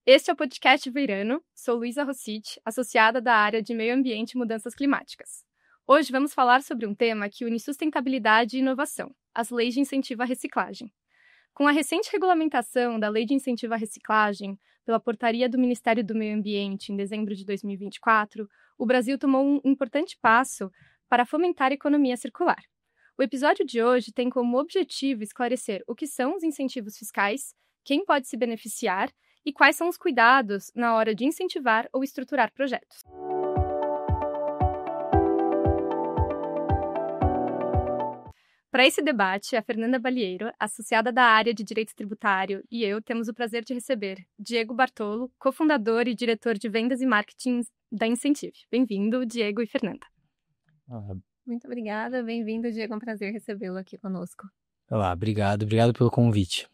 Este é o podcast Verano. Sou Luísa Rossiti, associada da área de Meio Ambiente e Mudanças Climáticas. Hoje vamos falar sobre um tema que une sustentabilidade e inovação, as leis de incentivo à reciclagem. Com a recente regulamentação da Lei de Incentivo à Reciclagem pela portaria do Ministério do Meio Ambiente em dezembro de 2024, o Brasil tomou um importante passo para fomentar a economia circular. O episódio de hoje tem como objetivo esclarecer o que são os incentivos fiscais, quem pode se beneficiar e quais são os cuidados na hora de incentivar ou estruturar projetos. Para esse debate, a Fernanda Balieiro, associada da área de Direito Tributário, e eu temos o prazer de receber Diego Bartolo, cofundador e diretor de Vendas e Marketing da Incentive. Bem-vindo, Diego e Fernanda. Muito obrigada, bem-vindo, Diego, é um prazer recebê-lo aqui conosco. Olá, obrigado pelo convite.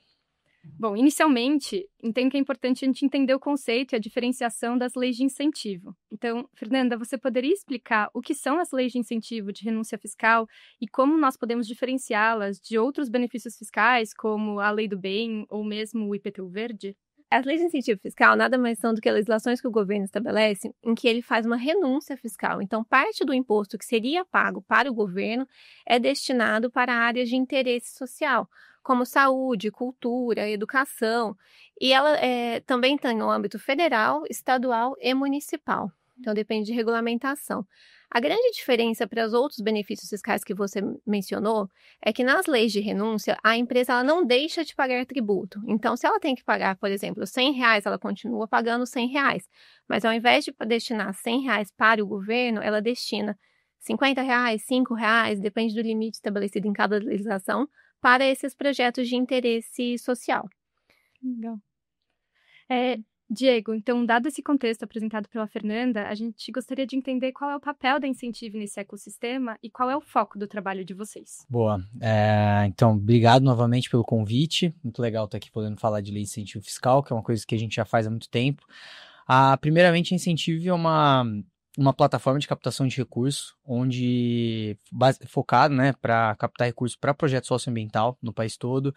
Bom, inicialmente, entendo que é importante a gente entender o conceito e a diferenciação das leis de incentivo. Então, Fernanda, você poderia explicar o que são as leis de incentivo de renúncia fiscal e como nós podemos diferenciá-las de outros benefícios fiscais, como a Lei do Bem ou mesmo o IPTU Verde? As leis de incentivo fiscal nada mais são do que legislações que o governo estabelece em que ele faz uma renúncia fiscal. Então, parte do imposto que seria pago para o governo é destinado para áreas de interesse social, como saúde, cultura, educação. E ela também tem no âmbito federal, estadual e municipal. Então, depende de regulamentação. A grande diferença para os outros benefícios fiscais que você mencionou é que nas leis de renúncia, a empresa ela não deixa de pagar tributo. Então, se ela tem que pagar, por exemplo, R$100, ela continua pagando R$100. Mas ao invés de destinar R$100 para o governo, ela destina R$50, R$5, depende do limite estabelecido em cada legislação, para esses projetos de interesse social. Legal. Diego, então, dado esse contexto apresentado pela Fernanda, a gente gostaria de entender qual é o papel da Incentive nesse ecossistema e qual é o foco do trabalho de vocês. Boa. Então, obrigado novamente pelo convite. Muito legal estar aqui podendo falar de lei de incentivo fiscal, que é uma coisa que a gente já faz há muito tempo. Primeiramente, a Incentive é uma plataforma de captação de recursos, focado, né, para captar recursos para projeto socioambiental no país todo.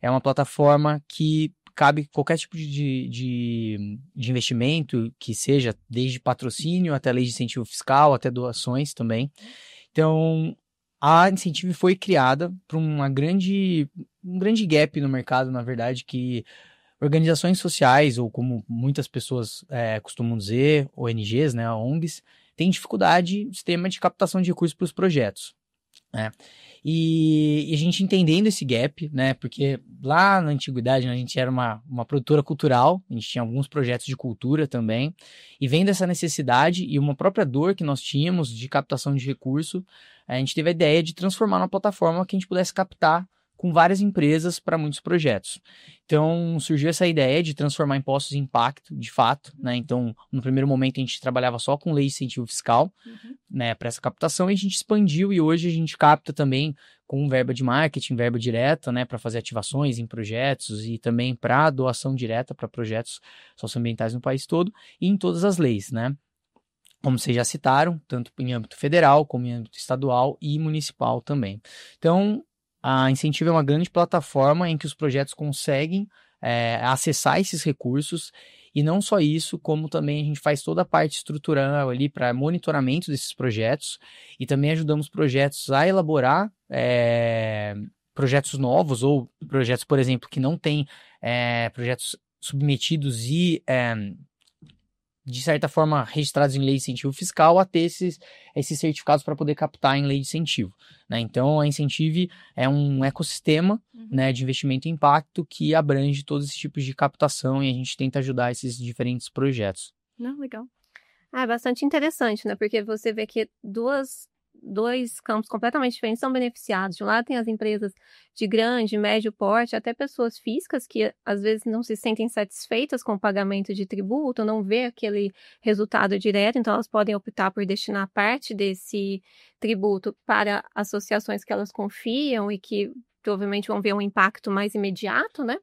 É uma plataforma que cabe qualquer tipo de investimento, que seja desde patrocínio até lei de incentivo fiscal, até doações também. Então, a Incentive foi criada para um grande gap no mercado, na verdade, que organizações sociais, ou como muitas pessoas costumam dizer, ONGs, né, ONGs, têm dificuldade extrema de captação de recursos para os projetos. E a gente entendendo esse gap, né, porque lá na antiguidade, né, a gente era uma produtora cultural, a gente tinha alguns projetos de cultura também, e vendo essa necessidade e uma própria dor que nós tínhamos de captação de recurso, a gente teve a ideia de transformar uma plataforma que a gente pudesse captar com várias empresas para muitos projetos. Então, surgiu essa ideia de transformar impostos em impacto, de fato, né? Então, no primeiro momento, a gente trabalhava só com lei de incentivo fiscal, né, para essa captação, e a gente expandiu, e hoje a gente capta também com verba de marketing, verba direta, né, para fazer ativações em projetos e também para doação direta para projetos socioambientais no país todo e em todas as leis, né? Como vocês já citaram, tanto em âmbito federal, como em âmbito estadual e municipal também. Então, a Incentive é uma grande plataforma em que os projetos conseguem acessar esses recursos, e não só isso, como também a gente faz toda a parte estrutural ali para monitoramento desses projetos, e também ajudamos projetos a elaborar projetos novos, ou projetos, por exemplo, que não têm projetos submetidos e de certa forma registrados em lei de incentivo fiscal, a ter esses certificados para poder captar em lei de incentivo, né? Então, a Incentive é um ecossistema, né, de investimento e impacto que abrange todos esses tipos de captação, e a gente tenta ajudar esses diferentes projetos. Não, legal. É bastante interessante, né? Porque você vê que dois campos completamente diferentes são beneficiados. De um lado tem as empresas de grande, médio porte, até pessoas físicas que às vezes não se sentem satisfeitas com o pagamento de tributo, não vê aquele resultado direto, então elas podem optar por destinar parte desse tributo para associações que elas confiam e que provavelmente vão ver um impacto mais imediato, né?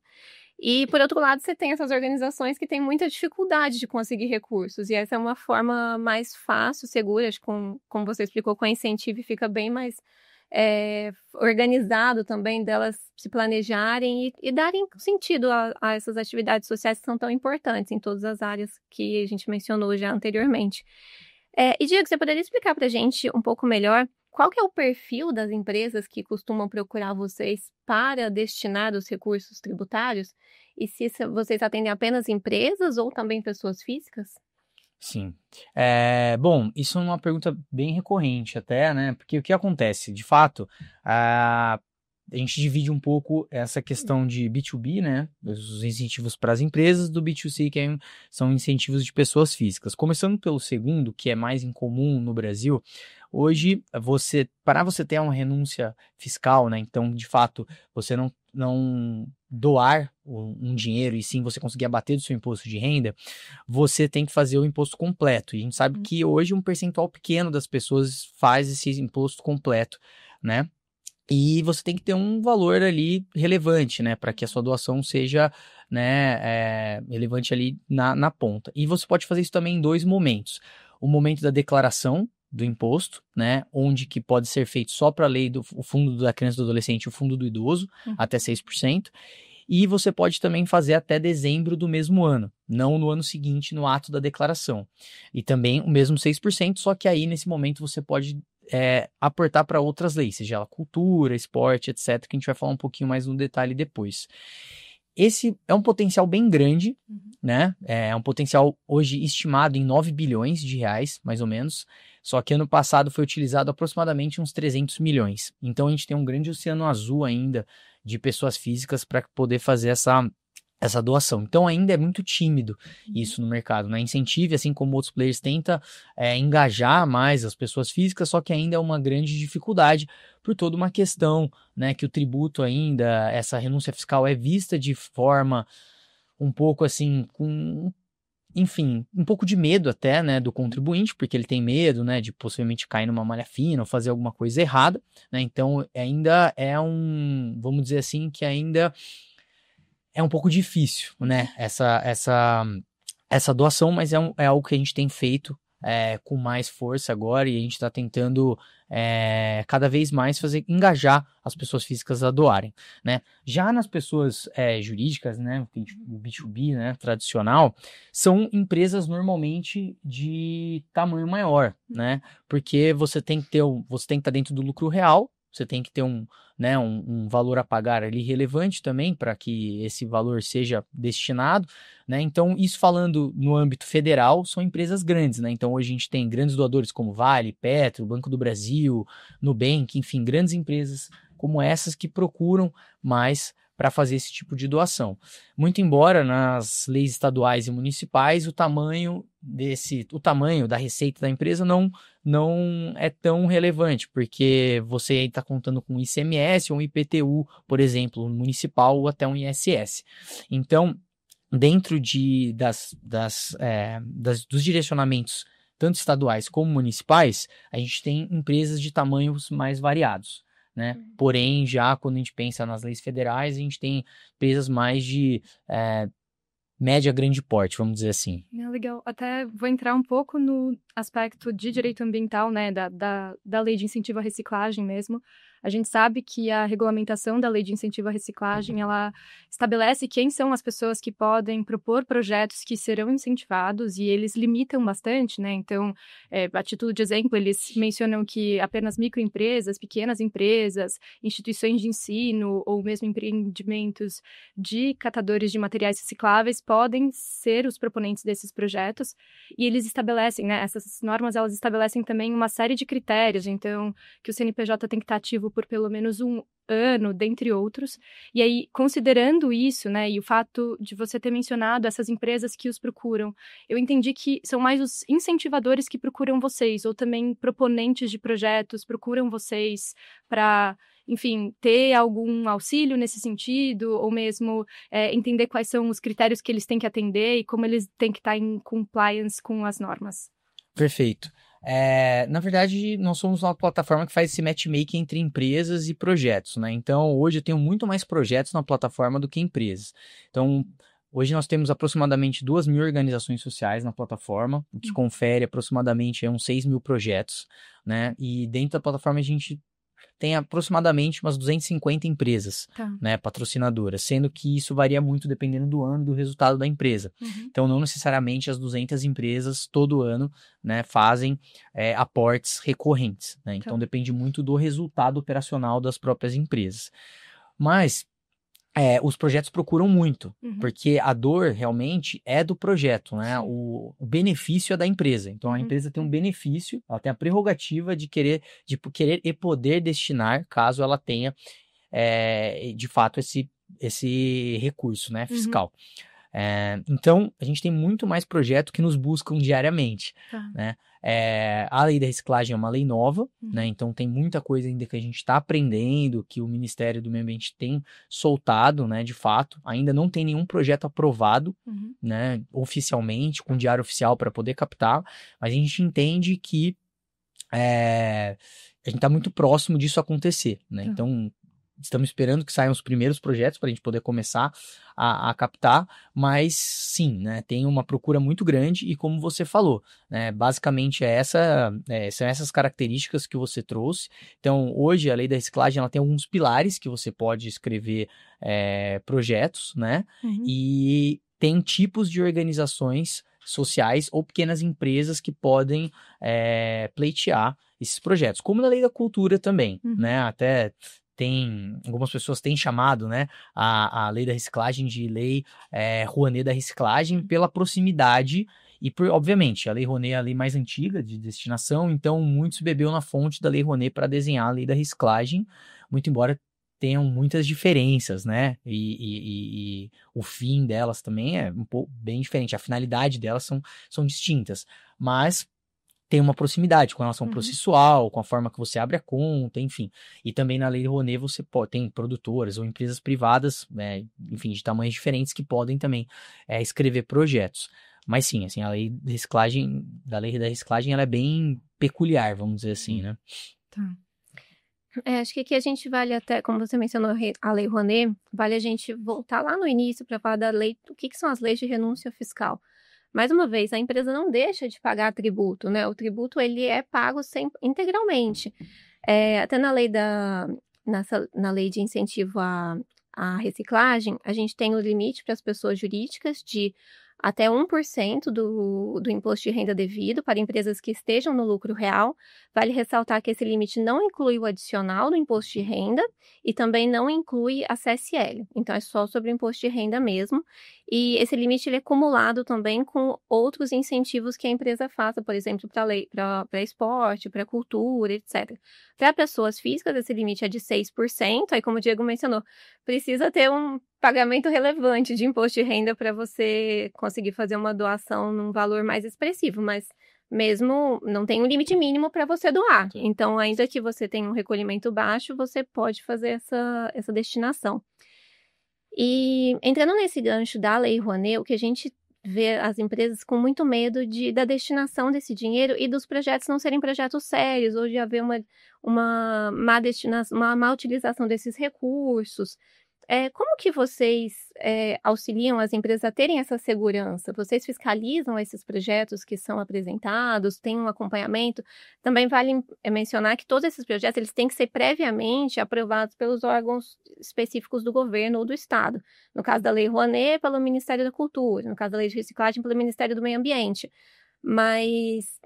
E, por outro lado, você tem essas organizações que têm muita dificuldade de conseguir recursos. E essa é uma forma mais fácil, segura, como você explicou, com a Incentive fica bem mais organizado também delas se planejarem e darem sentido a essas atividades sociais que são tão importantes em todas as áreas que a gente mencionou já anteriormente. E Diego, você poderia explicar para a gente um pouco melhor qual que é o perfil das empresas que costumam procurar vocês para destinar os recursos tributários? E se vocês atendem apenas empresas ou também pessoas físicas? Sim. Bom, isso é uma pergunta bem recorrente até, né? Porque o que acontece? De fato, a gente divide um pouco essa questão de B2B, né? Os incentivos para as empresas, do B2C, que são incentivos de pessoas físicas. Começando pelo segundo, que é mais incomum no Brasil, hoje, para você ter uma renúncia fiscal, né? Então, de fato, você não doar um dinheiro e sim você conseguir abater do seu imposto de renda, você tem que fazer o imposto completo. E a gente sabe que hoje um percentual pequeno das pessoas faz esse imposto completo, né? E você tem que ter um valor ali relevante, né? Para que a sua doação seja, né, relevante ali na ponta. E você pode fazer isso também em 2 momentos. O momento da declaração do imposto, né, onde que pode ser feito só para a lei do o fundo da criança e do adolescente e o fundo do idoso, até 6%, e você pode também fazer até dezembro do mesmo ano, não no ano seguinte, no ato da declaração. E também o mesmo 6%, só que aí nesse momento você pode aportar para outras leis, seja ela cultura, esporte, etc., que a gente vai falar um pouquinho mais no detalhe depois. Esse é um potencial bem grande, né? É um potencial hoje estimado em 9 bilhões de reais, mais ou menos. Só que ano passado foi utilizado aproximadamente uns 300 milhões. Então a gente tem um grande oceano azul ainda de pessoas físicas para poder fazer essa doação. Então ainda é muito tímido isso no mercado, né? Incentive, assim como outros players, tenta engajar mais as pessoas físicas, só que ainda é uma grande dificuldade por toda uma questão, né? Que o tributo ainda, essa renúncia fiscal é vista de forma um pouco assim, enfim, um pouco de medo até, né, do contribuinte, porque ele tem medo, né, de possivelmente cair numa malha fina ou fazer alguma coisa errada, né? Então ainda vamos dizer assim, que ainda é um pouco difícil, né, essa doação, mas é algo que a gente tem feito com mais força agora, e a gente está tentando cada vez mais engajar as pessoas físicas a doarem, né. Já nas pessoas jurídicas, né, o B2B, né, tradicional, são empresas normalmente de tamanho maior, né, porque você tem que estar dentro do lucro real, você tem que ter um valor a pagar ali relevante também para que esse valor seja destinado, né? Então, isso falando no âmbito federal, são empresas grandes, né? Então, hoje a gente tem grandes doadores como Vale, Petro, Banco do Brasil, Nubank, enfim, grandes empresas como essas que procuram mais para fazer esse tipo de doação. Muito embora nas leis estaduais e municipais o tamanho da receita da empresa não é tão relevante, porque você está contando com ICMS ou um IPTU, por exemplo, municipal ou até um ISS. Então, dentro dos direcionamentos tanto estaduais como municipais, a gente tem empresas de tamanhos mais variados, né? Porém, já quando a gente pensa nas leis federais, a gente tem empresas mais de média, grande porte, vamos dizer assim. Legal. Até vou entrar um pouco no aspecto de direito ambiental, né, da lei de incentivo à reciclagem mesmo. A gente sabe que a regulamentação da lei de incentivo à reciclagem, ela estabelece quem são as pessoas que podem propor projetos que serão incentivados, e eles limitam bastante, né? Então, a título de exemplo, eles mencionam que apenas microempresas, pequenas empresas, instituições de ensino ou mesmo empreendimentos de catadores de materiais recicláveis podem ser os proponentes desses projetos, e eles estabelecem, né? Essas normas, elas estabelecem também uma série de critérios, então, que o CNPJ tem que estar ativo por pelo menos 1 ano, dentre outros. E aí, considerando isso, né, e o fato de você ter mencionado essas empresas que os procuram, eu entendi que são mais os incentivadores que procuram vocês, ou também proponentes de projetos procuram vocês para, enfim, ter algum auxílio nesse sentido, ou mesmo entender quais são os critérios que eles têm que atender e como eles têm que estar em compliance com as normas. Perfeito. Na verdade, nós somos uma plataforma que faz esse matchmaking entre empresas e projetos, né? Então, hoje eu tenho muito mais projetos na plataforma do que empresas. Então, hoje nós temos aproximadamente 2.000 organizações sociais na plataforma, o que confere aproximadamente uns 6.000 projetos, né? E dentro da plataforma a gente tem aproximadamente umas 250 empresas, né, patrocinadoras, sendo que isso varia muito dependendo do ano, do resultado da empresa. Então, não necessariamente as 200 empresas todo ano, né, fazem aportes recorrentes, né? Então, depende muito do resultado operacional das próprias empresas. Mas os projetos procuram muito, porque a dor realmente é do projeto, né? O benefício é da empresa. Então, a empresa tem um benefício, ela tem a prerrogativa de querer e poder destinar, caso ela tenha, de fato, esse recurso, né, fiscal. Então, a gente tem muito mais projetos que nos buscam diariamente, né? A lei da reciclagem é uma lei nova, né? Então tem muita coisa ainda que a gente está aprendendo, que o Ministério do Meio Ambiente tem soltado, né? De fato, ainda não tem nenhum projeto aprovado, né? Oficialmente, com diário oficial para poder captar, mas a gente entende que a gente está muito próximo disso acontecer, né? Então, estamos esperando que saiam os primeiros projetos para a gente poder começar a captar, mas sim, né, tem uma procura muito grande e como você falou, né, basicamente são essas características que você trouxe. Então, hoje a lei da reciclagem ela tem alguns pilares que você pode escrever projetos, né, e tem tipos de organizações sociais ou pequenas empresas que podem pleitear esses projetos, como na lei da cultura também, né, até algumas pessoas têm chamado, né, a lei da reciclagem de lei Rouanet da reciclagem pela proximidade e, obviamente, a lei Rouanet é a lei mais antiga de destinação, então muitos bebeu na fonte da lei Rouanet para desenhar a lei da reciclagem, muito embora tenham muitas diferenças, né, e o fim delas também é um pouco bem diferente, a finalidade delas são distintas, mas tem uma proximidade com relação processual, com a forma que você abre a conta, enfim. E também na Lei Rouanet você tem produtoras ou empresas privadas, enfim, de tamanhos diferentes que podem também escrever projetos. Mas sim, assim, a lei da reciclagem, ela é bem peculiar, vamos dizer assim, né? Acho que aqui a gente vale até, como você mencionou a Lei Rouanet, vale a gente voltar lá no início para falar da lei, o que são as leis de renúncia fiscal. Mais uma vez, a empresa não deixa de pagar tributo, né? O tributo, ele é pago integralmente. Até na lei de incentivo à reciclagem, a gente tem o limite para as pessoas jurídicas de até 1% do imposto de renda devido para empresas que estejam no lucro real. Vale ressaltar que esse limite não inclui o adicional do imposto de renda e também não inclui a CSL. Então, é só sobre o imposto de renda mesmo. E esse limite ele é acumulado também com outros incentivos que a empresa faça, por exemplo, para esporte, para cultura, etc. Para pessoas físicas, esse limite é de 6%. Aí, como o Diego mencionou, precisa ter um pagamento relevante de imposto de renda para você conseguir fazer uma doação num valor mais expressivo, mas mesmo não tem um limite mínimo para você doar. Sim. Então, ainda que você tenha um recolhimento baixo, você pode fazer essa destinação. E entrando nesse gancho da Lei Rouanet, o que a gente vê as empresas com muito medo da destinação desse dinheiro e dos projetos não serem projetos sérios, ou de haver uma má destinação, uma má utilização desses recursos. Como que vocês auxiliam as empresas a terem essa segurança? Vocês fiscalizam esses projetos que são apresentados? Tem um acompanhamento? Também vale mencionar que todos esses projetos eles têm que ser previamente aprovados pelos órgãos específicos do governo ou do Estado. No caso da Lei Rouanet, pelo Ministério da Cultura. No caso da Lei de Reciclagem, pelo Ministério do Meio Ambiente. Mas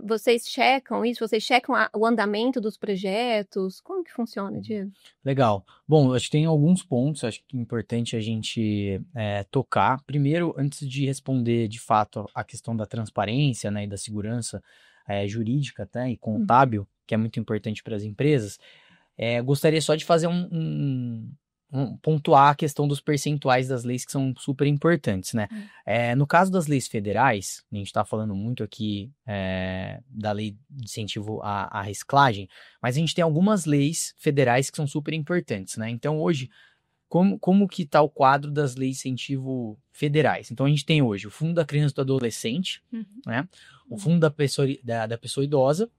vocês checam isso? Vocês checam o andamento dos projetos? Como que funciona, Diego? Legal. Bom, acho que tem alguns pontos, acho que é importante a gente tocar. Primeiro, antes de responder de fato a questão da transparência, né, e da segurança jurídica até, e contábil, que é muito importante para as empresas, gostaria só de fazer pontuar a questão dos percentuais das leis que são super importantes, né? No caso das leis federais, a gente está falando muito aqui da lei de incentivo à reciclagem, mas a gente tem algumas leis federais que são super importantes, né? Então, hoje, como que está o quadro das leis de incentivo federais? Então, a gente tem hoje o Fundo da Criança e do Adolescente, né? O Fundo da Pessoa Idosa,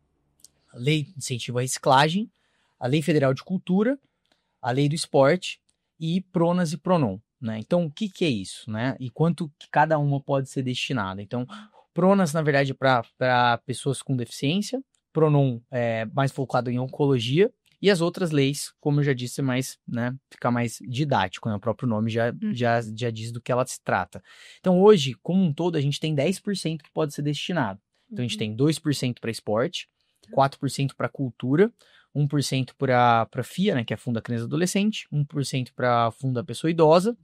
a Lei de Incentivo à Reciclagem, a Lei Federal de Cultura, a Lei do Esporte e Pronas e Pronon, né? Então, o que é isso, né? E quanto que cada uma pode ser destinada? Então, Pronas, na verdade, para pessoas com deficiência, Pronon é mais focado em oncologia E as outras leis, como eu já disse, fica mais didático, né? O próprio nome já diz do que ela se trata. Então, hoje, como um todo, a gente tem 10% que pode ser destinado. Então, a gente tem 2% para esporte, 4% para cultura, 1% para FIA, né, que é Fundo da Criança e Adolescente, 1% para Fundo da Pessoa Idosa,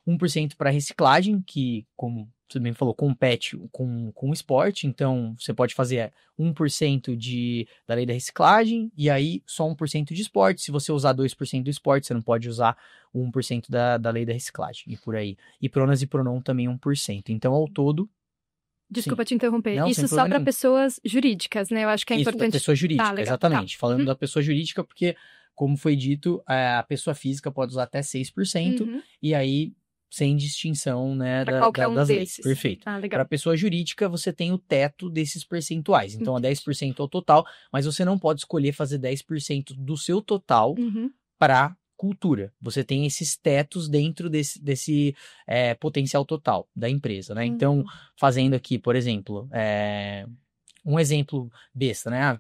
1% para reciclagem, que, como você bem falou, compete com o esporte. Então, você pode fazer 1% da lei da reciclagem e aí só 1% de esporte. Se você usar 2% do esporte, você não pode usar 1% da lei da reciclagem e por aí. E Pronas e Pronon também 1%. Então, ao todo... Desculpa te interromper. Não, isso só para pessoas jurídicas, né? Eu acho que é importante. Pessoa jurídica, exatamente. Falando da pessoa jurídica, porque, como foi dito, a pessoa física pode usar até 6%, e aí, sem distinção, né, das leis. Perfeito. Para a pessoa jurídica, você tem o teto desses percentuais. Então, 10% é o total, mas você não pode escolher fazer 10% do seu total para cultura. Você tem esses tetos dentro desse potencial total da empresa, né? Então, fazendo aqui, por exemplo, um exemplo besta, né?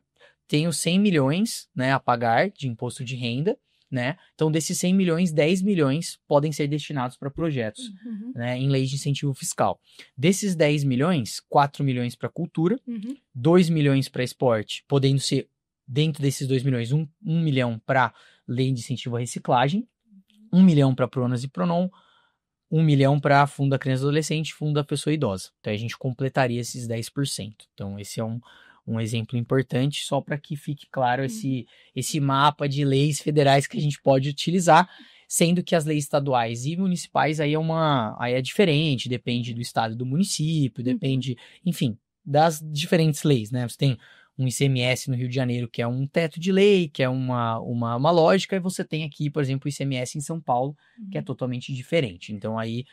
Tenho 100 milhões, né, a pagar de imposto de renda, né? Então, desses 100 milhões, 10 milhões podem ser destinados para projetos, né, em leis de incentivo fiscal. Desses 10 milhões, 4 milhões para cultura, 2 milhões para esporte, podendo ser, dentro desses 2 milhões, 1 milhão para lei de incentivo à reciclagem, 1 milhão para Pronas e Pronon, 1 milhão para Fundo da Criança e Adolescente, Fundo da Pessoa Idosa. Então, a gente completaria esses 10%. Então, esse é um exemplo importante, só para que fique claro esse mapa de leis federais que a gente pode utilizar, sendo que as leis estaduais e municipais aí é diferente, depende do estado e do município, depende, enfim, das diferentes leis, né? Você tem um ICMS no Rio de Janeiro, que é um teto de lei, que é uma lógica, e você tem aqui, por exemplo, o ICMS em São Paulo, que é totalmente diferente. Então, aí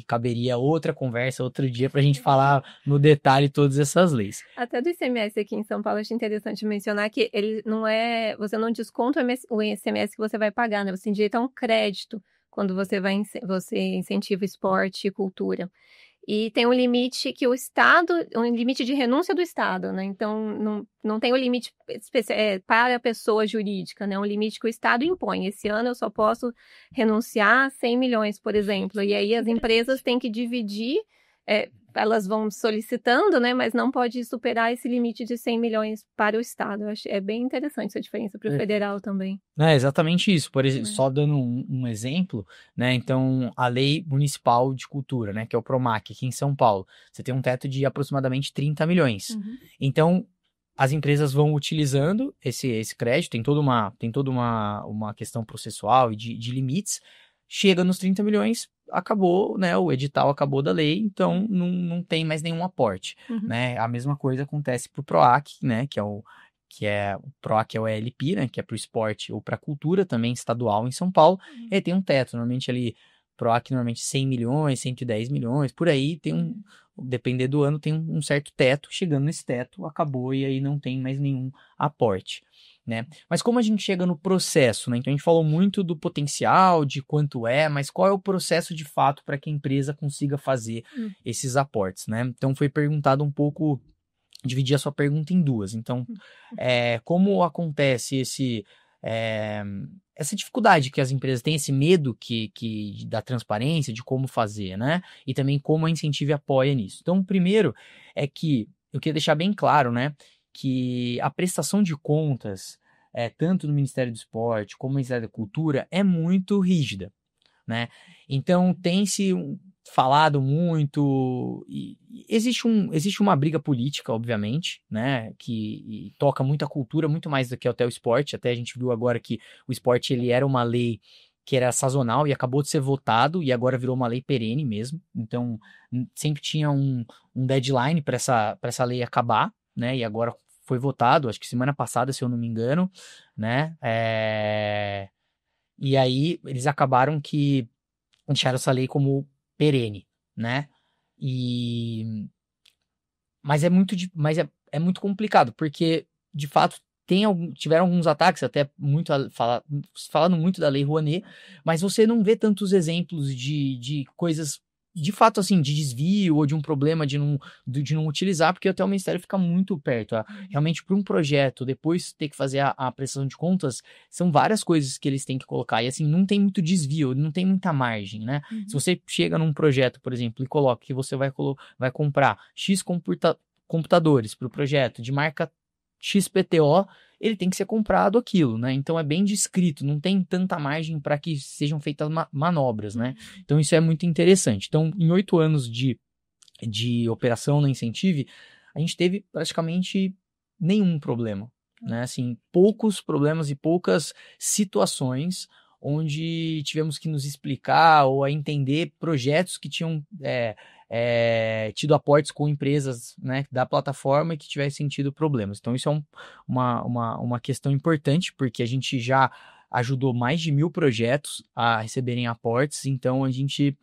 caberia outra conversa, outro dia, para a gente falar no detalhe todas essas leis. Até do ICMS aqui em São Paulo, acho interessante mencionar que ele não você não desconta o ICMS que você vai pagar, né? Você tem direito a um crédito quando você incentiva esporte e cultura. E tem um limite que um limite de renúncia do Estado, né? Então, não tem o limite para a pessoa jurídica, né? Um limite que o Estado impõe. Esse ano eu só posso renunciar a 100 milhões, por exemplo. E aí as empresas têm que dividir, elas vão solicitando, né? Mas não pode superar esse limite de 100 milhões para o Estado. Eu acho, é bem interessante essa diferença para o federal também. É exatamente isso. Por exemplo, só dando um exemplo, né? Então, a Lei Municipal de Cultura, né? Que é o PROMAC aqui em São Paulo. Você tem um teto de aproximadamente 30 milhões. Então, as empresas vão utilizando esse crédito, tem toda uma questão processual e de limites. Chega nos 30 milhões, acabou, né? O edital acabou da lei, então não tem mais nenhum aporte, né? A mesma coisa acontece para o PROAC, né? O PROAC é o ELP, né? Que é para o esporte ou para a cultura, também estadual em São Paulo. Ele tem um teto, normalmente ali, PROAC normalmente 100 milhões, 110 milhões, por aí tem depender do ano, tem um certo teto. Chegando nesse teto, acabou e aí não tem mais nenhum aporte, né? Mas como a gente chega no processo, né? Então a gente falou muito do potencial, de quanto mas qual é o processo de fato para que a empresa consiga fazer esses aportes, né? Então foi perguntado um pouco, dividir a sua pergunta em duas. Então, como acontece essa dificuldade que as empresas têm, esse medo da transparência, de como fazer, né? E também como a Incentive apoia nisso. Então, primeiro é que eu queria deixar bem claro, né? Que a prestação de contas, tanto no Ministério do Esporte como no Ministério da Cultura, é muito rígida, né? Então, tem-se falado muito, e existe uma briga política, obviamente, né, que toca muito a cultura, muito mais do que até o esporte. Até a gente viu agora que o esporte ele era uma lei que era sazonal e acabou de ser votado e agora virou uma lei perene mesmo. Então, sempre tinha um deadline para essa lei acabar, né, e agora foi votado, acho que semana passada, se eu não me engano, né, e aí eles acabaram que deixaram essa lei como perene, né? Mas é muito complicado, porque, de fato, tiveram alguns ataques, até falando muito da Lei Rouanet, mas você não vê tantos exemplos de coisas de fato, assim, de desvio ou de um problema de não utilizar, porque até o Ministério fica muito perto. Realmente, para um projeto, depois ter que fazer a prestação de contas, são várias coisas que eles têm que colocar. E, assim, não tem muito desvio, não tem muita margem, né? Se você chega num projeto, por exemplo, e coloca que você vai comprar X computadores para o projeto de marca XPTO, ele tem que ser comprado aquilo, né? Então é bem descrito, não tem tanta margem para que sejam feitas manobras, né? Então isso é muito interessante. Então, em 8 anos de operação na Incentive, a gente teve praticamente nenhum problema, né? Assim, poucos problemas e poucas situações onde tivemos que nos explicar ou a entender projetos que tinham tido aportes com empresas, né, da plataforma e que tivessem tido problemas. Então, isso é uma questão importante, porque a gente já ajudou mais de 1.000 projetos a receberem aportes, então a gente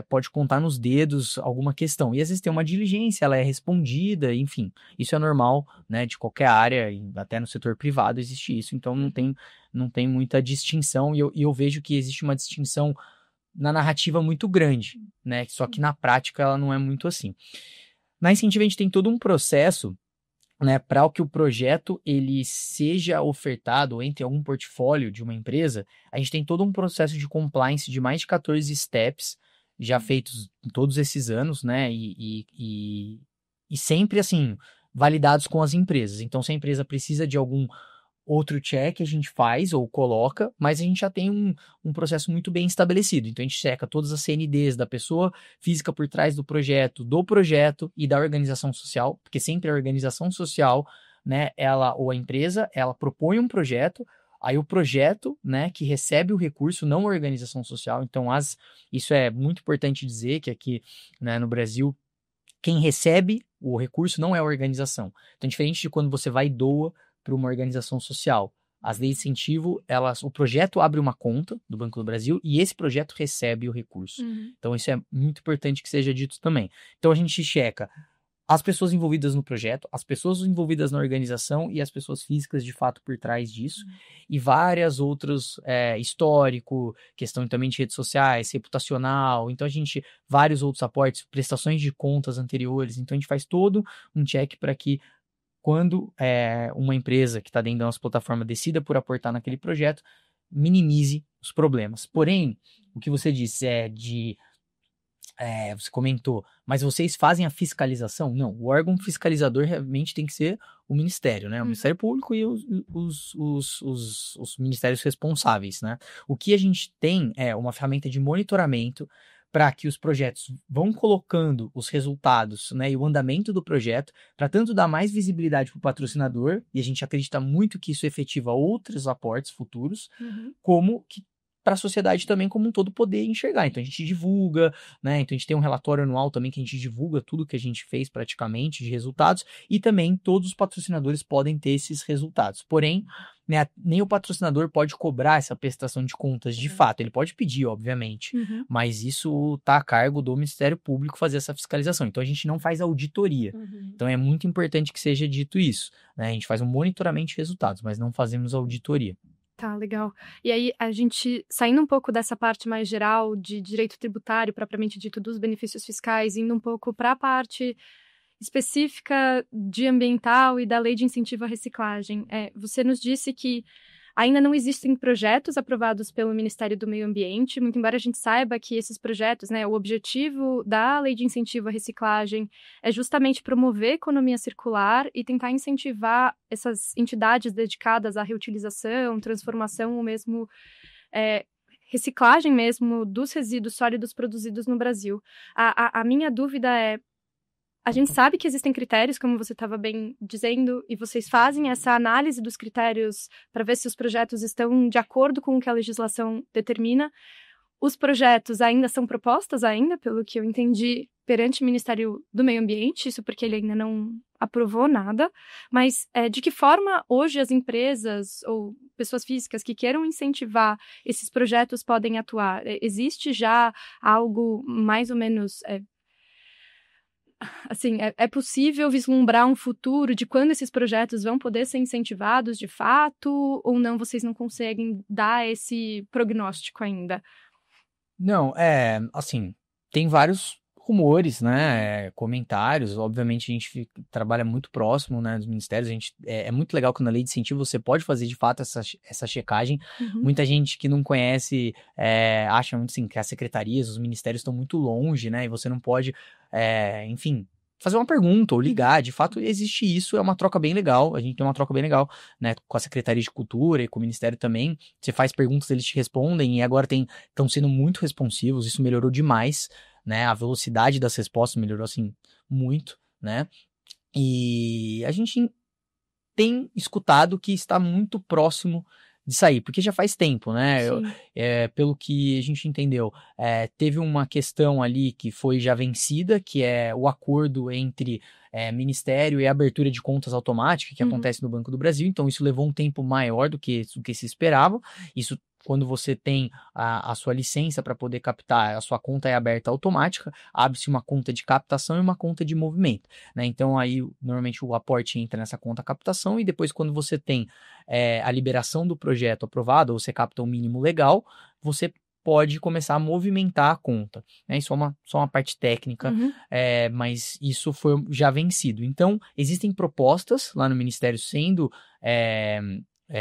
pode contar nos dedos alguma questão. E às vezes tem uma diligência, ela é respondida, enfim, isso é normal, né, de qualquer área, até no setor privado existe isso, então não tem muita distinção, e eu vejo que existe uma distinção na narrativa muito grande, né, só que na prática ela não é muito assim. Na Incentive a gente tem todo um processo, né, para que o projeto ele seja ofertado ou entre algum portfólio de uma empresa, a gente tem todo um processo de compliance de mais de 14 steps, já feitos todos esses anos, né, e sempre, assim, validados com as empresas. Então, se a empresa precisa de algum outro check, a gente faz ou coloca, mas a gente já tem um processo muito bem estabelecido. Então, a gente checa todas as CNDs da pessoa física por trás do projeto e da organização social, porque sempre a organização social, né, ela ou a empresa, ela propõe um projeto, aí o projeto, né, que recebe o recurso, não a organização social. Então, isso é muito importante dizer que aqui, né, no Brasil, quem recebe o recurso não é a organização. Então, diferente de quando você vai e doa para uma organização social, as leis de incentivo, o projeto abre uma conta do Banco do Brasil e esse projeto recebe o recurso. Então, isso é muito importante que seja dito também. Então, a gente checa as pessoas envolvidas no projeto, as pessoas envolvidas na organização e as pessoas físicas de fato por trás disso, e várias outras, histórico, questão também de redes sociais, reputacional, então vários outros aportes, prestações de contas anteriores, então a gente faz todo um check para que quando uma empresa que está dentro da nossa plataforma decida por aportar naquele projeto, minimize os problemas. Porém, o que você disse você comentou, mas vocês fazem a fiscalização? Não, o órgão fiscalizador realmente tem que ser o Ministério, né? O Ministério Público e os ministérios responsáveis, né? O que a gente tem é uma ferramenta de monitoramento para que os projetos vão colocando os resultados, né, e o andamento do projeto, para tanto dar mais visibilidade para o patrocinador, e a gente acredita muito que isso efetiva outros aportes futuros, como que para a sociedade também como um todo poder enxergar. Então a gente divulga, né? Então a gente tem um relatório anual também que a gente divulga tudo que a gente fez praticamente de resultados, e também todos os patrocinadores podem ter esses resultados. Porém, né, nem o patrocinador pode cobrar essa prestação de contas de fato. Ele pode pedir, obviamente, mas isso está a cargo do Ministério Público fazer essa fiscalização. Então a gente não faz auditoria. Então é muito importante que seja dito isso, né? A gente faz um monitoramento de resultados, mas não fazemos auditoria. Tá, legal. E aí, a gente, saindo um pouco dessa parte mais geral de direito tributário, propriamente dito, dos benefícios fiscais, indo um pouco para a parte específica de ambiental e da lei de incentivo à reciclagem. Você nos disse que ainda não existem projetos aprovados pelo Ministério do Meio Ambiente, muito embora a gente saiba que esses projetos, né, o objetivo da lei de incentivo à reciclagem é justamente promover a economia circular e tentar incentivar essas entidades dedicadas à reutilização, transformação ou mesmo reciclagem mesmo dos resíduos sólidos produzidos no Brasil. A minha dúvida é, a gente sabe que existem critérios, como você estava bem dizendo, e vocês fazem essa análise dos critérios para ver se os projetos estão de acordo com o que a legislação determina. Os projetos ainda são propostas, pelo que eu entendi, perante o Ministério do Meio Ambiente, isso porque ele ainda não aprovou nada, mas de que forma hoje as empresas ou pessoas físicas que queiram incentivar esses projetos podem atuar? Existe já algo mais ou menos... Assim, é possível vislumbrar um futuro de quando esses projetos vão poder ser incentivados de fato, ou não, vocês não conseguem dar esse prognóstico ainda? Não, assim, tem vários rumores, né, comentários, obviamente a gente trabalha muito próximo, né, dos ministérios, é muito legal que na lei de incentivo você pode fazer de fato essa checagem. Muita gente que não conhece acha muito assim, que as secretarias, os ministérios estão muito longe, né, e você não pode, enfim, fazer uma pergunta ou ligar. De fato existe isso, é uma troca bem legal, a gente tem uma troca bem legal, né, com a Secretaria de Cultura e com o Ministério também. Você faz perguntas, eles te respondem, e agora estão sendo muito responsivos, isso melhorou demais, né, a velocidade das respostas melhorou, assim, muito, né, e a gente tem escutado que está muito próximo de sair, porque já faz tempo, né, pelo que a gente entendeu, teve uma questão ali que foi já vencida, que é o acordo entre Ministério e a abertura de contas automática, que acontece no Banco do Brasil, então isso levou um tempo maior do que se esperava. Isso, quando você tem a sua licença para poder captar, a sua conta é aberta automática, abre-se uma conta de captação e uma conta de movimento, né? Então aí normalmente o aporte entra nessa conta captação, e depois, quando você tem a liberação do projeto aprovado, ou você capta o mínimo legal, você pode começar a movimentar a conta, né? Isso é só uma parte técnica, mas isso foi já vencido. Então, existem propostas lá no Ministério sendo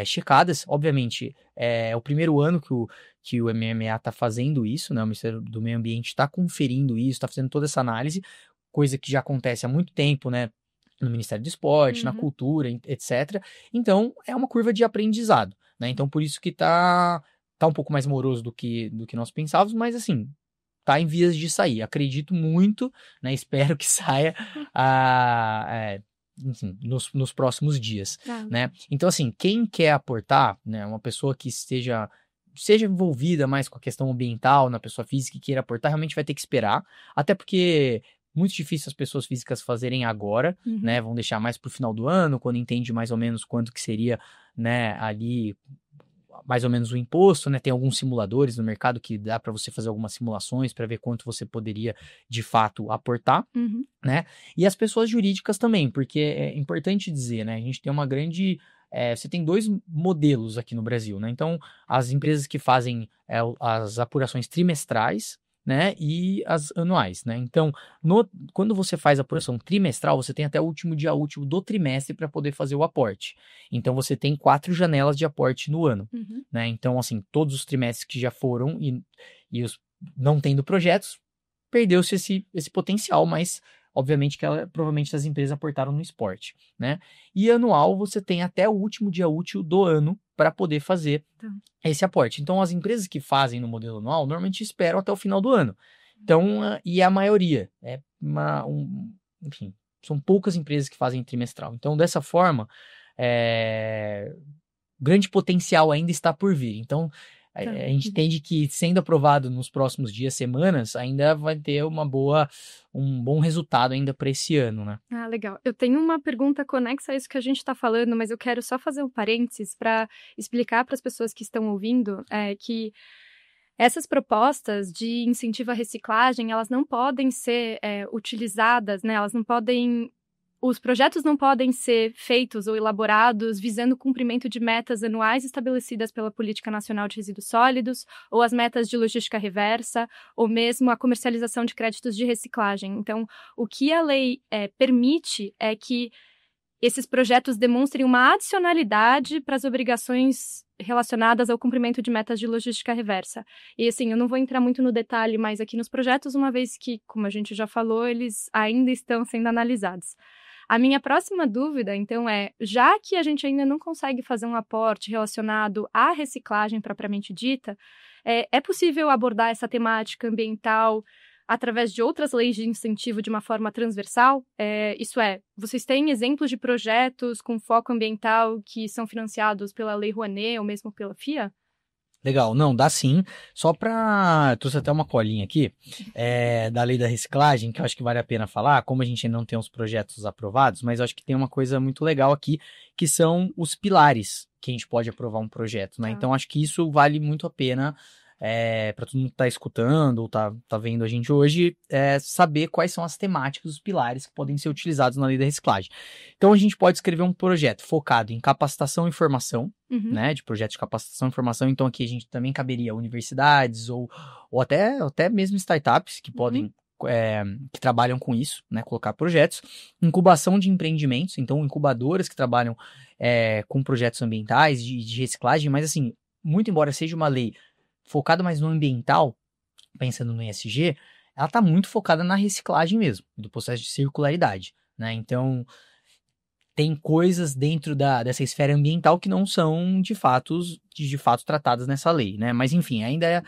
checadas. Obviamente, é o primeiro ano que o MMA está fazendo isso, né? O Ministério do Meio Ambiente está conferindo isso, está fazendo toda essa análise, coisa que já acontece há muito tempo, né? No Ministério do Esporte, na Cultura, etc. Então, é uma curva de aprendizado, né? Então, por isso que tá um pouco mais moroso do que nós pensávamos, mas assim, tá em vias de sair. Acredito muito, né? Espero que saia enfim, nos próximos dias, né? Então, assim, quem quer aportar, né? Uma pessoa que seja envolvida mais com a questão ambiental, na pessoa física, que queira aportar, realmente vai ter que esperar, até porque muito difícil as pessoas físicas fazerem agora, né? Vão deixar mais pro final do ano, quando entende mais ou menos quanto que seria, né, ali mais ou menos o imposto, né? Tem alguns simuladores no mercado que dá para você fazer algumas simulações para ver quanto você poderia de fato aportar, né? E as pessoas jurídicas também, porque é importante dizer, né? A gente tem uma grande você tem dois modelos aqui no Brasil, né? Então, as empresas que fazem as apurações trimestrais, né, e as anuais, né? Então, quando você faz a apuração trimestral, você tem até o último dia útil do trimestre para poder fazer o aporte. Então, você tem 4 janelas de aporte no ano, né? Então, assim, todos os trimestres que já foram e os não tendo projetos, perdeu-se esse potencial, mas obviamente que provavelmente as empresas aportaram no esporte, né? E anual, você tem até o último dia útil do ano para poder fazer esse aporte. Então, as empresas que fazem no modelo anual normalmente esperam até o final do ano. Então, e a maioria, enfim, são poucas empresas que fazem trimestral. Então, dessa forma, grande potencial ainda está por vir. Então, a gente entende que, sendo aprovado nos próximos dias, semanas, ainda vai ter um bom resultado ainda para esse ano, né? Ah, legal. Eu tenho uma pergunta conexa a isso que a gente está falando, mas eu quero só fazer um parênteses para explicar para as pessoas que estão ouvindo que essas propostas de incentivo à reciclagem, elas não podem ser utilizadas, né? Os projetos não podem ser feitos ou elaborados visando o cumprimento de metas anuais estabelecidas pela Política Nacional de Resíduos Sólidos, ou as metas de logística reversa, ou mesmo a comercialização de créditos de reciclagem. Então, o que a lei permite é que esses projetos demonstrem uma adicionalidade para as obrigações relacionadas ao cumprimento de metas de logística reversa. E assim, eu não vou entrar muito no detalhe mais aqui nos projetos, uma vez que, como a gente já falou, eles ainda estão sendo analisados. A minha próxima dúvida, então, já que a gente ainda não consegue fazer um aporte relacionado à reciclagem propriamente dita, é possível abordar essa temática ambiental através de outras leis de incentivo de uma forma transversal? Vocês têm exemplos de projetos com foco ambiental que são financiados pela Lei Rouanet ou mesmo pela FIA? Legal, não, dá sim. Só para... trouxe até uma colinha aqui da lei da reciclagem, que eu acho que vale a pena falar, como a gente ainda não tem os projetos aprovados, mas eu acho que tem uma coisa muito legal aqui, que são os pilares que a gente pode aprovar um projeto, né? Então, acho que isso vale muito a pena para todo mundo que tá escutando ou tá vendo a gente hoje, saber quais são as temáticas, os pilares que podem ser utilizados na lei da reciclagem. Então, a gente pode escrever um projeto focado em capacitação e formação, né, de projetos de capacitação e formação. Então, aqui a gente também caberia universidades ou até mesmo startups que podem que trabalham com isso, né, colocar projetos, incubação de empreendimentos, então incubadoras que trabalham com projetos ambientais, de reciclagem, mas assim, muito embora seja uma lei focada mais no ambiental, pensando no ESG, ela está muito focada na reciclagem mesmo, do processo de circularidade, né, então tem coisas dentro dessa esfera ambiental que não são de fato tratadas nessa lei, né, mas enfim, ainda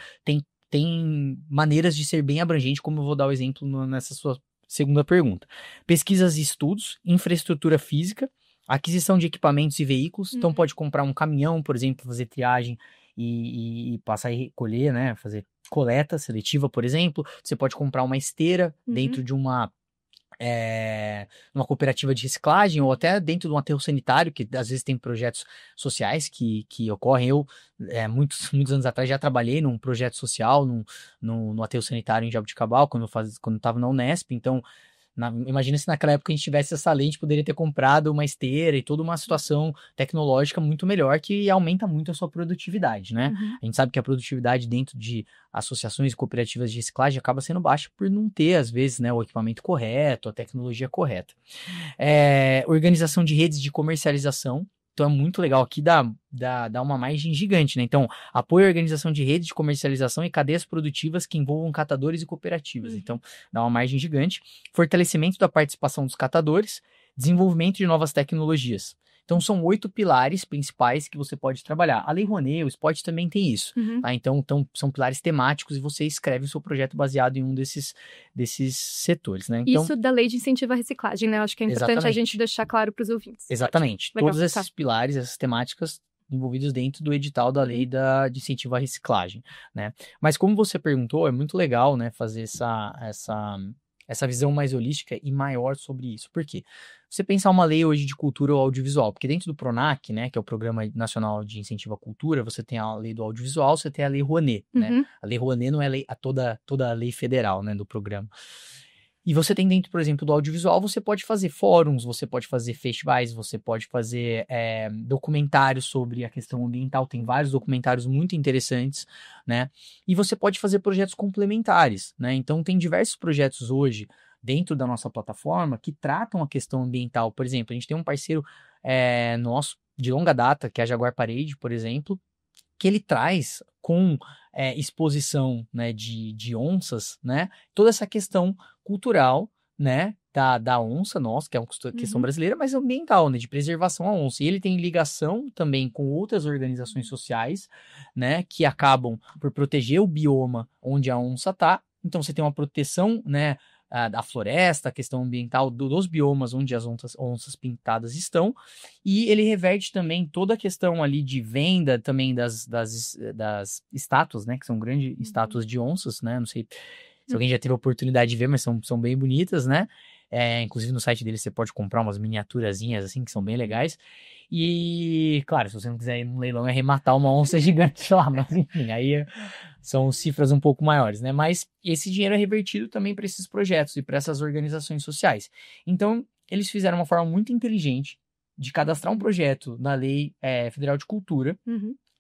tem maneiras de ser bem abrangente, como eu vou dar o exemplo nessa sua segunda pergunta. Pesquisas e estudos, infraestrutura física, aquisição de equipamentos e veículos. Então, pode comprar um caminhão, por exemplo, fazer triagem e passar e recolher, né? Fazer coleta seletiva, por exemplo. Você pode comprar uma esteira dentro de uma cooperativa de reciclagem ou até dentro de um aterro sanitário, que às vezes tem projetos sociais que ocorrem. Eu, muitos anos atrás, já trabalhei num projeto social no aterro sanitário em Jaboticabal, quando eu estava na Unesp. Então, imagina se naquela época a gente tivesse essa lei, a gente poderia ter comprado uma esteira e toda uma situação tecnológica muito melhor, que aumenta muito a sua produtividade, né? A gente sabe que a produtividade dentro de associações e cooperativas de reciclagem acaba sendo baixa por não ter, às vezes, né, o equipamento correto, a tecnologia correta. Organização de redes de comercialização. Então, é muito legal. Aqui dá uma margem gigante, né? Então, apoio à organização de redes de comercialização e cadeias produtivas que envolvam catadores e cooperativas. Então, dá uma margem gigante. Fortalecimento da participação dos catadores, desenvolvimento de novas tecnologias. Então, são 8 pilares principais que você pode trabalhar. A Lei Rouanet, o Spot também tem isso. Tá? Então, são pilares temáticos e você escreve o seu projeto baseado em um desses setores, né? Então, isso da Lei de Incentivo à Reciclagem, né? Eu acho que é importante a gente deixar claro para os ouvintes. Exatamente. Legal. Todos esses pilares, essas temáticas envolvidos dentro do edital da Lei de Incentivo à Reciclagem, né? Mas como você perguntou, é muito legal, né, fazer essa visão mais holística e maior sobre isso. Por quê? Você pensar uma lei hoje de cultura ou audiovisual, porque dentro do PRONAC, né, que é o Programa Nacional de Incentivo à Cultura, você tem a lei do audiovisual, você tem a Lei Rouanet, né? A Lei Rouanet não é toda a lei federal, né, do programa. E você tem dentro, por exemplo, do audiovisual, você pode fazer fóruns, você pode fazer festivais, você pode fazer documentários sobre a questão ambiental, tem vários documentários muito interessantes, né? E você pode fazer projetos complementares, né? Então, tem diversos projetos hoje dentro da nossa plataforma que tratam a questão ambiental. Por exemplo, a gente tem um parceiro nosso de longa data, que é a Jaguar Parade, por exemplo, que ele traz com exposição, né, de onças, né, toda essa questão cultural, né, da onça nossa, que é uma questão brasileira, mas ambiental, né, de preservação à onça. E ele tem ligação também com outras organizações sociais, né, que acabam por proteger o bioma onde a onça está. Então, você tem uma proteção, né, da floresta, a questão ambiental dos biomas onde as onças pintadas estão, e ele reverte também toda a questão ali de venda também das estátuas, né, que são grandes estátuas de onças, né, não sei se alguém já teve a oportunidade de ver, mas são bem bonitas, né, inclusive no site dele você pode comprar umas miniaturazinhas assim, que são bem legais. E, claro, se você não quiser ir num leilão e arrematar uma onça gigante lá, mas enfim, aí são cifras um pouco maiores, né? Mas esse dinheiro é revertido também para esses projetos e para essas organizações sociais. Então, eles fizeram uma forma muito inteligente de cadastrar um projeto na Lei Federal de Cultura,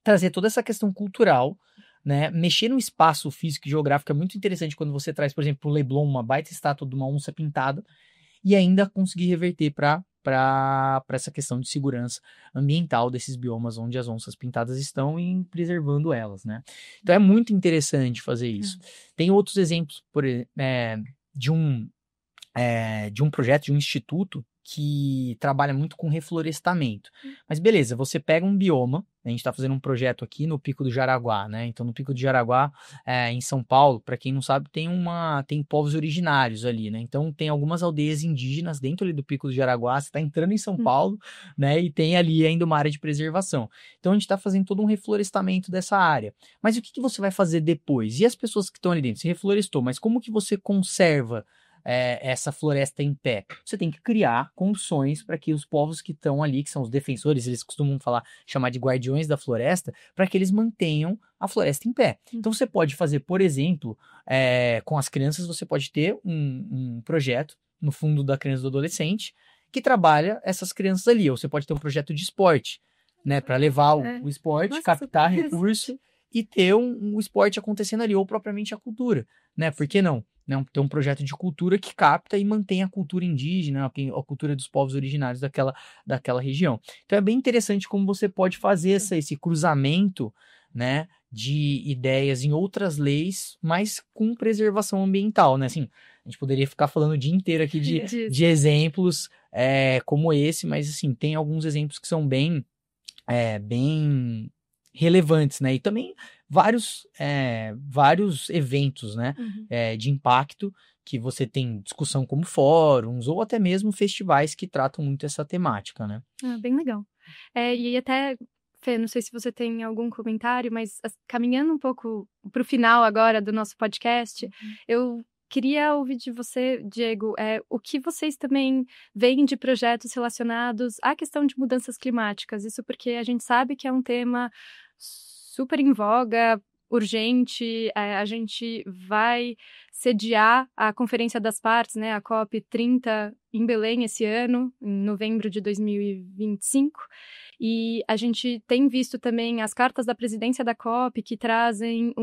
trazer toda essa questão cultural, né? Mexer no espaço físico e geográfico é muito interessante quando você traz, por exemplo, o Leblon, uma baita estátua de uma onça pintada, e ainda conseguir reverter para essa questão de segurança ambiental desses biomas onde as onças pintadas estão e preservando elas, né? Então é muito interessante fazer isso. Tem outros exemplos de um projeto, de um instituto que trabalha muito com reflorestamento. Mas beleza, você pega um bioma, a gente está fazendo um projeto aqui no Pico do Jaraguá, né? Então no Pico do Jaraguá, em São Paulo, para quem não sabe, tem povos originários ali, né? Então tem algumas aldeias indígenas dentro ali do Pico do Jaraguá, você está entrando em São Paulo, né? E tem ali ainda uma área de preservação. Então a gente está fazendo todo um reflorestamento dessa área. Mas o que você vai fazer depois? E as pessoas que estão ali dentro? Você reflorestou, mas como que você conserva essa floresta em pé? Você tem que criar condições para que os povos que estão ali, que são os defensores, eles costumam chamar de guardiões da floresta, para que eles mantenham a floresta em pé. Então você pode fazer, por exemplo, com as crianças, você pode ter um projeto no fundo da criança e do adolescente que trabalha essas crianças ali. Ou você pode ter um projeto de esporte, né, para levar o esporte, Nossa, captar recurso e ter um esporte acontecendo ali, ou propriamente a cultura, né? Por que não? Ter um projeto de cultura que capta e mantém a cultura indígena, a cultura dos povos originários daquela região. Então é bem interessante como você pode fazer esse cruzamento, né, de ideias em outras leis, mas com preservação ambiental, né? Assim, a gente poderia ficar falando o dia inteiro aqui de exemplos como esse, mas assim, tem alguns exemplos que são bem relevantes, né? E também vários eventos, né? De impacto que você tem discussão como fóruns ou até mesmo festivais que tratam muito essa temática, né? Bem legal. E até, Fê, não sei se você tem algum comentário, mas caminhando um pouco para o final agora do nosso podcast, eu queria ouvir de você, Diego, o que vocês também veem de projetos relacionados à questão de mudanças climáticas. Isso porque a gente sabe que é um tema super em voga, urgente. A gente vai sediar a Conferência das Partes, né, a COP30, em Belém esse ano, em novembro de 2025. E a gente tem visto também as cartas da presidência da COP que trazem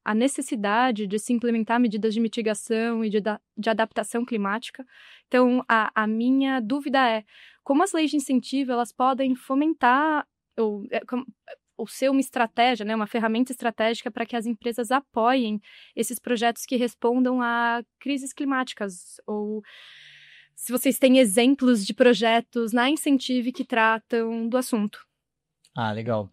a necessidade de se implementar medidas de mitigação e de adaptação climática. Então, a minha dúvida é como as leis de incentivo elas podem fomentar ou ser uma estratégia, né, uma ferramenta estratégica para que as empresas apoiem esses projetos que respondam a crises climáticas, ou se vocês têm exemplos de projetos na Incentive que tratam do assunto. Legal.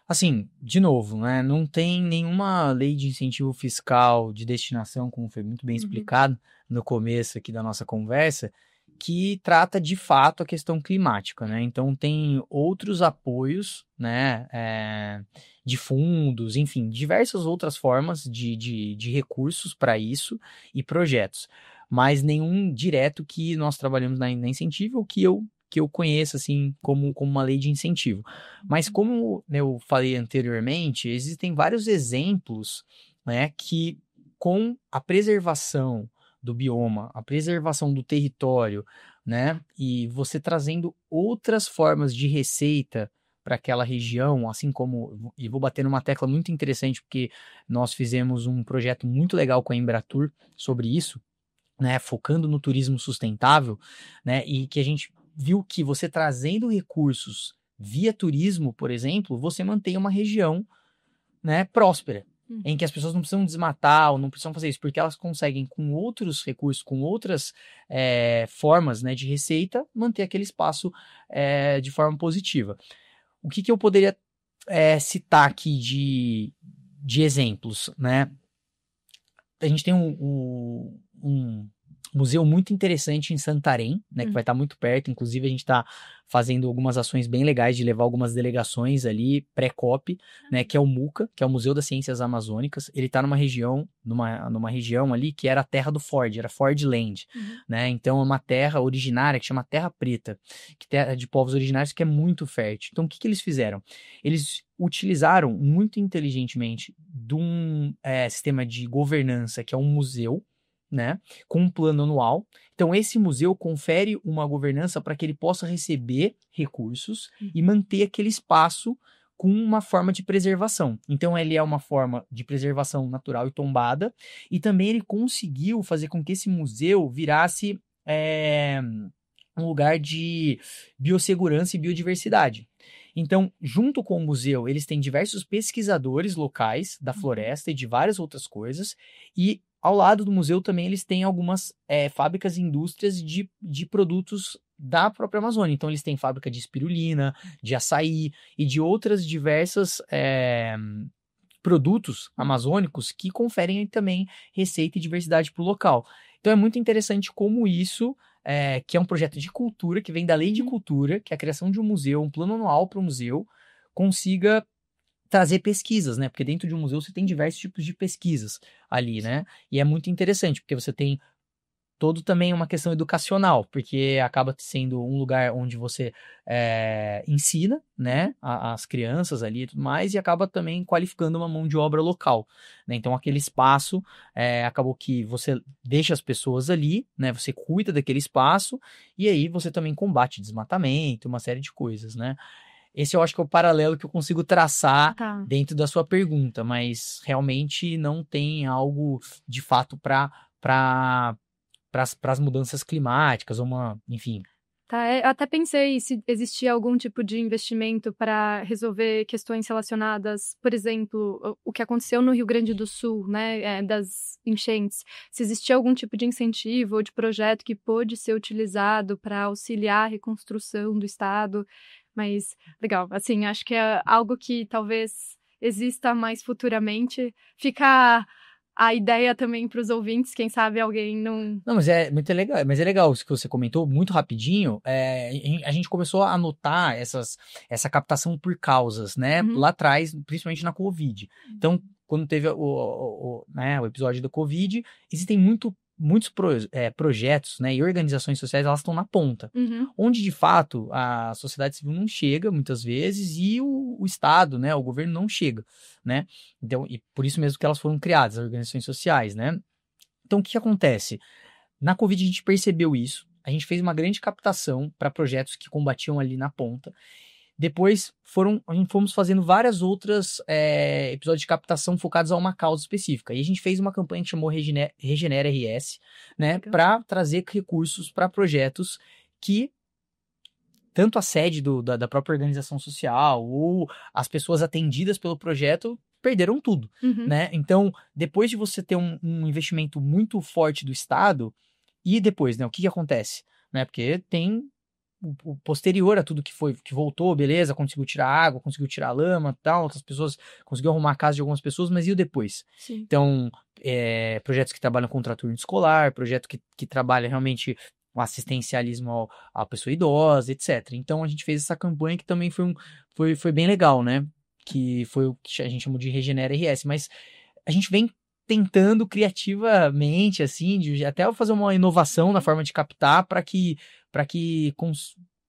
Assim, de novo, né, não tem nenhuma lei de incentivo fiscal de destinação, como foi muito bem explicado no começo aqui da nossa conversa, que trata de fato a questão climática, né? Então tem outros apoios, né, de fundos, enfim, diversas outras formas de recursos para isso e projetos, mas nenhum direto que nós trabalhamos na Incentive ou que eu conheço, assim, como uma lei de incentivo. Mas como eu falei anteriormente, existem vários exemplos, né, que com a preservação do bioma, a preservação do território, né, e você trazendo outras formas de receita para aquela região, assim como, e vou bater numa tecla muito interessante, porque nós fizemos um projeto muito legal com a Embratur sobre isso, né, focando no turismo sustentável, né, e que a gente viu que você trazendo recursos via turismo, por exemplo, você mantém uma região, né, próspera, em que as pessoas não precisam desmatar ou não precisam fazer isso, porque elas conseguem, com outros recursos, com outras formas, né, de receita, manter aquele espaço de forma positiva. O que eu poderia citar aqui de exemplos, né? A gente tem um museu muito interessante em Santarém, né, que vai estar muito perto. Inclusive, a gente está fazendo algumas ações bem legais de levar algumas delegações ali, pré-COP, né, que é o MUCA, que é o Museu das Ciências Amazônicas. Ele está numa região ali que era a terra do Ford, era Fordland, né? Então, é uma terra originária que chama Terra Preta, que é de povos originários, que é muito fértil. Então, o que eles fizeram? Eles utilizaram muito inteligentemente de um sistema de governança, que é um museu, né, com um plano anual. Então, esse museu confere uma governança para que ele possa receber recursos e manter aquele espaço com uma forma de preservação. Então, ele é uma forma de preservação natural e tombada, e também ele conseguiu fazer com que esse museu virasse um lugar de biossegurança e biodiversidade. Então, junto com o museu, eles têm diversos pesquisadores locais da floresta e de várias outras coisas, e ao lado do museu também eles têm algumas fábricas e indústrias de produtos da própria Amazônia. Então eles têm fábrica de espirulina, de açaí e de outras diversas produtos amazônicos que conferem também receita e diversidade para o local. Então é muito interessante como isso, que é um projeto de cultura, que vem da lei de cultura, que é a criação de um museu, um plano anual para o museu, consiga trazer pesquisas, né? Porque dentro de um museu você tem diversos tipos de pesquisas ali, né? E é muito interessante, porque você tem todo também uma questão educacional, porque acaba sendo um lugar onde você ensina, né, as crianças ali e tudo mais, e acaba também qualificando uma mão de obra local, né? Então aquele espaço acabou que você deixa as pessoas ali, né, você cuida daquele espaço, e aí você também combate desmatamento, uma série de coisas, né? Esse eu acho que é o paralelo que eu consigo traçar dentro da sua pergunta, mas realmente não tem algo de fato para as mudanças climáticas, enfim. Tá, eu até pensei se existia algum tipo de investimento para resolver questões relacionadas, por exemplo, o que aconteceu no Rio Grande do Sul, né, das enchentes. Se existia algum tipo de incentivo ou de projeto que pôde ser utilizado para auxiliar a reconstrução do estado. Mas, legal, assim, acho que é algo que talvez exista mais futuramente. Fica a ideia também para os ouvintes, quem sabe alguém não... Não, mas é muito legal, mas é legal isso que você comentou, muito rapidinho, a gente começou a notar essa captação por causas, né, lá atrás, principalmente na Covid. Então, quando teve o episódio da Covid, existem muitos projetos, né, e organizações sociais, elas estão na ponta, onde de fato a sociedade civil não chega muitas vezes e o Estado, né, o governo não chega, né, então, e por isso mesmo que elas foram criadas, as organizações sociais, né. Então, o que acontece? Na Covid a gente percebeu isso, a gente fez uma grande captação para projetos que combatiam ali na ponta. Depois fomos fazendo várias outras episódios de captação focados a uma causa específica. E a gente fez uma campanha que chamou Regenera RS, né, para trazer recursos para projetos que tanto a sede da própria organização social ou as pessoas atendidas pelo projeto perderam tudo, né? Então, depois de você ter um investimento muito forte do Estado, e depois, né, o que acontece? Né, porque tem o posterior a tudo que voltou, beleza, conseguiu tirar água, conseguiu tirar lama, tal, outras pessoas, conseguiu arrumar a casa de algumas pessoas, mas e o depois? Sim. Então, projetos que trabalham com tratamento escolar, projeto que trabalha realmente o assistencialismo à pessoa idosa, etc. Então, a gente fez essa campanha que também foi bem legal, né? Que foi o que a gente chamou de Regenera RS, mas a gente vem tentando criativamente, assim, até fazer uma inovação na forma de captar para que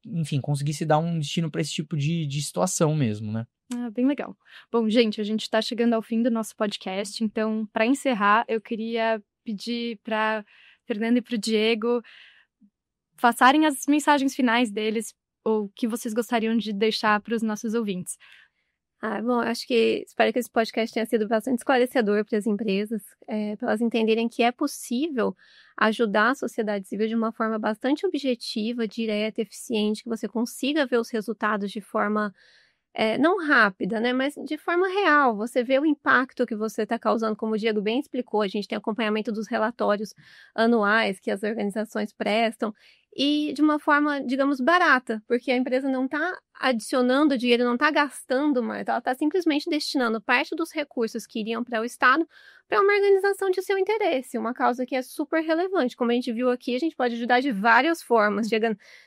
enfim, conseguisse dar um destino para esse tipo de situação mesmo, né? Ah, bem legal. Bom, gente, a gente está chegando ao fim do nosso podcast, então, para encerrar, eu queria pedir para Fernanda e para o Diego passarem as mensagens finais deles, ou que vocês gostariam de deixar para os nossos ouvintes. Bom, espero que esse podcast tenha sido bastante esclarecedor para as empresas, para elas entenderem que é possível ajudar a sociedade civil de uma forma bastante objetiva, direta, eficiente, que você consiga ver os resultados de forma não rápida, né, mas de forma real. Você vê o impacto que você está causando, como o Diego bem explicou, a gente tem acompanhamento dos relatórios anuais que as organizações prestam, e de uma forma, digamos, barata, porque a empresa não está adicionando dinheiro, não está gastando mais, ela está simplesmente destinando parte dos recursos que iriam para o Estado para uma organização de seu interesse, uma causa que é super relevante. Como a gente viu aqui, a gente pode ajudar de várias formas,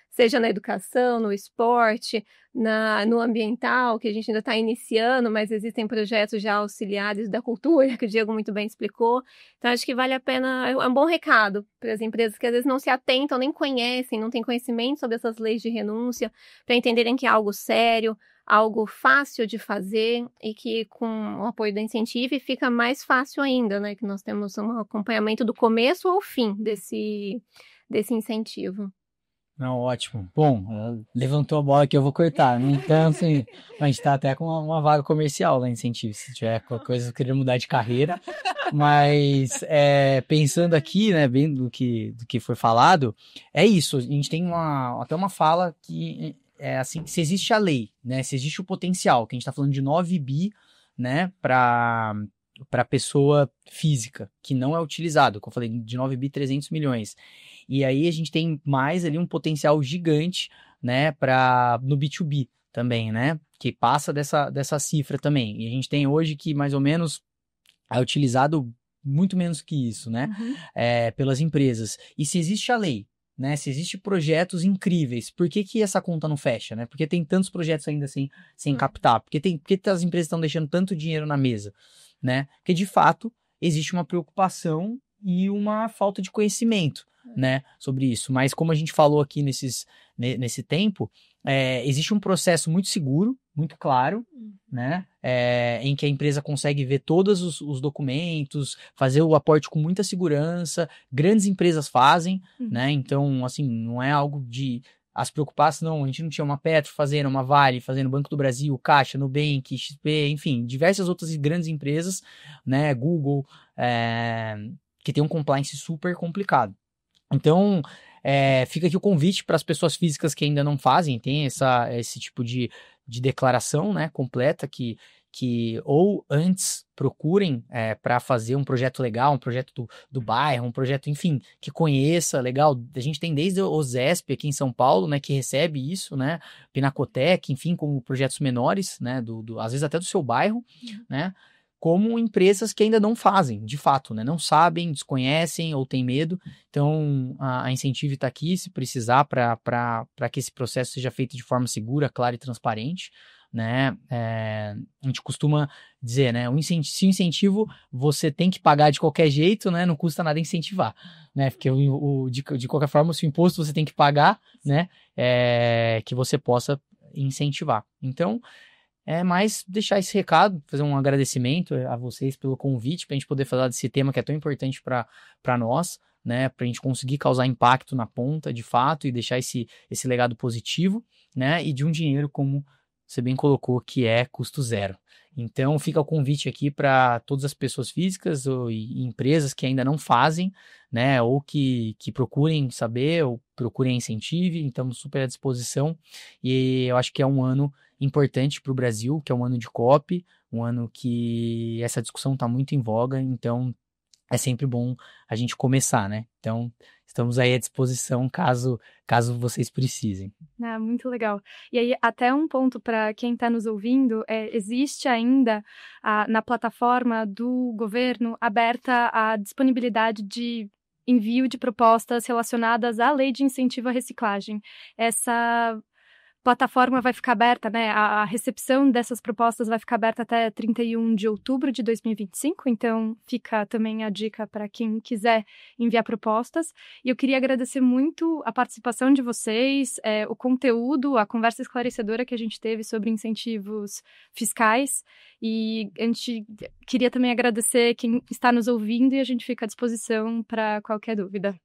seja na educação, no esporte, no ambiental, que a gente ainda está iniciando, mas existem projetos já auxiliares da cultura, que o Diego muito bem explicou. Então, acho que vale a pena, é um bom recado para as empresas que às vezes não se atentam, nem conhecem, não têm conhecimento sobre essas leis de renúncia, para entenderem que é algo sério, algo fácil de fazer e que com o apoio da Incentive fica mais fácil ainda, né? Que nós temos um acompanhamento do começo ao fim desse incentivo. Não, ótimo. Bom, ela levantou a bola que eu vou cortar, né? Então, assim, a gente tá até com uma vaga comercial lá em Incentivo, se tiver qualquer coisa, eu queria mudar de carreira. Mas, pensando aqui, né, bem do que foi falado, é isso. A gente tem até uma fala que é assim, se existe a lei, né, se existe o potencial, que a gente tá falando de 9 bi, né, para pessoa física, que não é utilizado, como eu falei, de 9 bi 300 milhões. E aí a gente tem mais ali um potencial gigante, né, no B2B também, né, que passa dessa cifra também. E a gente tem hoje que mais ou menos é utilizado muito menos que isso, né, pelas empresas. E se existe a lei, né, se existem projetos incríveis, por que essa conta não fecha, né? Porque tem tantos projetos ainda sem captar? Por que as empresas estão deixando tanto dinheiro na mesa, né? Porque, de fato, existe uma preocupação e uma falta de conhecimento, né, sobre isso. Mas como a gente falou aqui nesse tempo, existe um processo muito seguro, muito claro, né, em que a empresa consegue ver todos os documentos, fazer o aporte com muita segurança, grandes empresas fazem, né, então, assim, não é algo de as preocupar, senão a gente não tinha uma Petro fazendo, uma Vale fazendo, Banco do Brasil, Caixa, Nubank, XP, enfim, diversas outras grandes empresas, né, Google, que tem um compliance super complicado. Então, fica aqui o convite para as pessoas físicas que ainda não fazem, tem esse tipo de declaração, né, completa, que ou antes procurem para fazer um projeto legal, um projeto do bairro, um projeto, enfim, que conheça, legal. A gente tem desde o ZESP aqui em São Paulo, né, que recebe isso, né, Pinacotec, enfim, como projetos menores, né, às vezes até do seu bairro, né, como empresas que ainda não fazem, de fato, né? Não sabem, desconhecem ou têm medo. Então, a Incentive está aqui, se precisar, para que esse processo seja feito de forma segura, clara e transparente, né? A gente costuma dizer, né? Se o incentivo você tem que pagar de qualquer jeito, né? Não custa nada incentivar, né? Porque de qualquer forma, se o imposto você tem que pagar, né? Que você possa incentivar. Então, mais deixar esse recado, fazer um agradecimento a vocês pelo convite, para a gente poder falar desse tema que é tão importante para nós, né, para a gente conseguir causar impacto na ponta, de fato, e deixar esse legado positivo, né, e de um dinheiro, como você bem colocou, que é custo zero. Então, fica o convite aqui para todas as pessoas físicas e empresas que ainda não fazem, né, ou que procurem saber, ou procurem Incentive, então, super à disposição, e eu acho que é um ano importante para o Brasil, que é um ano de COP, um ano que essa discussão está muito em voga, então é sempre bom a gente começar, né? Então, estamos aí à disposição caso vocês precisem. Muito legal. E aí, até um ponto para quem está nos ouvindo, existe ainda na plataforma do governo aberta a disponibilidade de envio de propostas relacionadas à lei de incentivo à reciclagem. Essa plataforma vai ficar aberta, né? A recepção dessas propostas vai ficar aberta até 31 de outubro de 2025, então fica também a dica para quem quiser enviar propostas. E eu queria agradecer muito a participação de vocês, o conteúdo, a conversa esclarecedora que a gente teve sobre incentivos fiscais. E a gente queria também agradecer quem está nos ouvindo e a gente fica à disposição para qualquer dúvida.